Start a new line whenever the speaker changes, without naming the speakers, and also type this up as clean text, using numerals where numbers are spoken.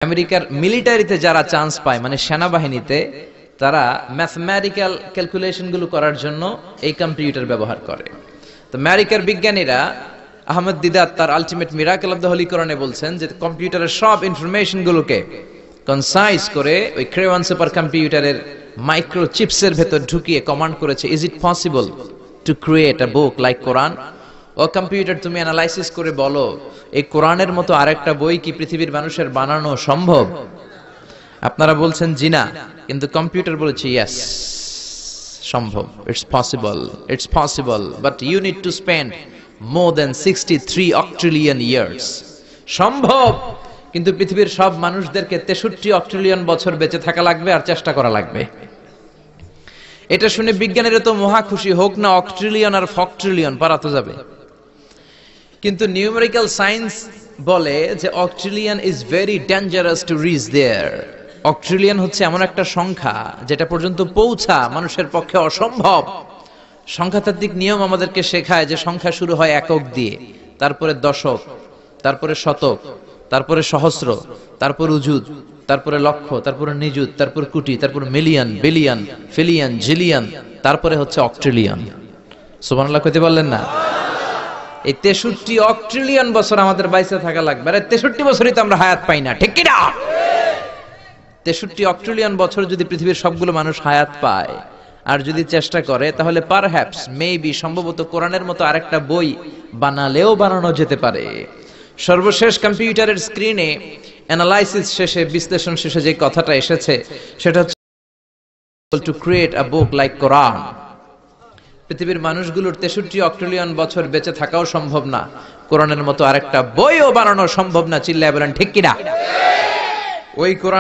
আমেরিকার মিলিটারিতে যারা চান্স পায়, মানে সেনাবাহিনীতে, তারা ম্যাথমেটিক্যাল ক্যালকুলেশনগুলো করার জন্য এই কম্পিউটার ব্যবহার করে। তো আমেরিকার বিজ্ঞানীরা, আহমদ দিদাত তার ultimate miracle of the Holi কোরআনে বলছেন যে কম্পিউটারের সব ইনফরমেশনগুলোকে কনসাইজ করে ওই ক্রেওয়ান সুপার কম্পিউটারের মাইক্রো চিপসের ভেতর ঢুকিয়ে কমান্ড করেছে, is it possible to create a book like Quran? ও কম্পিউটার, তুমি অ্যানালাইসিস করে বলো এই কোরআনের মতো আরেকটা বই কি পৃথিবীর মানুষের বানানো সম্ভব? আপনারা বলছেন জি না, কিন্তু কম্পিউটার বলেছে ইয়েস, সম্ভব, it's possible, but you need to spend more than 63 octillion years. সম্ভব, কিন্তু পৃথিবীর সব মানুষদেরকে 63 অক্ট্রিলিয়ন বছর বেঁচে থাকা লাগবে আর চেষ্টা করা লাগবে। এটা শুনে বিজ্ঞানীরা তো মহা খুশি, হোক না অক্ট্রিলিয়ন আর ফক্ট্রিলিয়ন, পারা তো যাবে। কিন্তু নিউমেরিক্যাল সায়েন্স বলে যে octillion is very dangerous to reach there. Octillion হচ্ছে এমন একটা সংখ্যা যেটা পর্যন্ত পৌঁছা মানুষের পক্ষে অসম্ভব। সংখ্যাতাত্ত্বিক নিয়ম আমাদেরকে শেখায় যে সংখ্যা শুরু হয় একক দিয়ে, তারপরে দশক, তারপরে শতক, তারপরে সহস্র, তারপর উজুদ, তারপরে লক্ষ, তারপরে নিযুত, তারপর কোটি, তারপর মিলিয়ন, বিলিয়ন, ফিলিয়ন, জিলিয়ন, তারপরে হচ্ছে অক্ট্রিলিয়ন। সুবহানাল্লাহ কইতে বললেন না? এই 63 অক্ট্রিলিয়ন বছর আমাদের বাইসে থাকা লাগবে। আরে 63 বছরই তো আমরা হায়াত পাই না, ঠিক কি না? 63 অক্ট্রিলিয়ন বছর যদি পৃথিবীর সবগুলো মানুষ হায়াত পায় আর যদি চেষ্টা করে, তাহলে পারহ্যাপস, মেবি, সম্ভবত কোরআনের মতো আরেকটা বই বানালেও বানানো যেতে পারে। সর্বশেষ কম্পিউটারের স্ক্রিনে অ্যানালাইসিস শেষে, বিশ্লেষণ শেষে যে কথাটা এসেছে সেটা হচ্ছে to create a book like Quran. পৃথিবীর মানুষগুলোর 63 অক্ট্রিলিয়ন বছর বেঁচে থাকাও সম্ভব না, কোরআনের মতো আরেকটা বইও বানানো সম্ভব না। চিল্লায় বলেন ঠিক কিনা? ওই কোরআন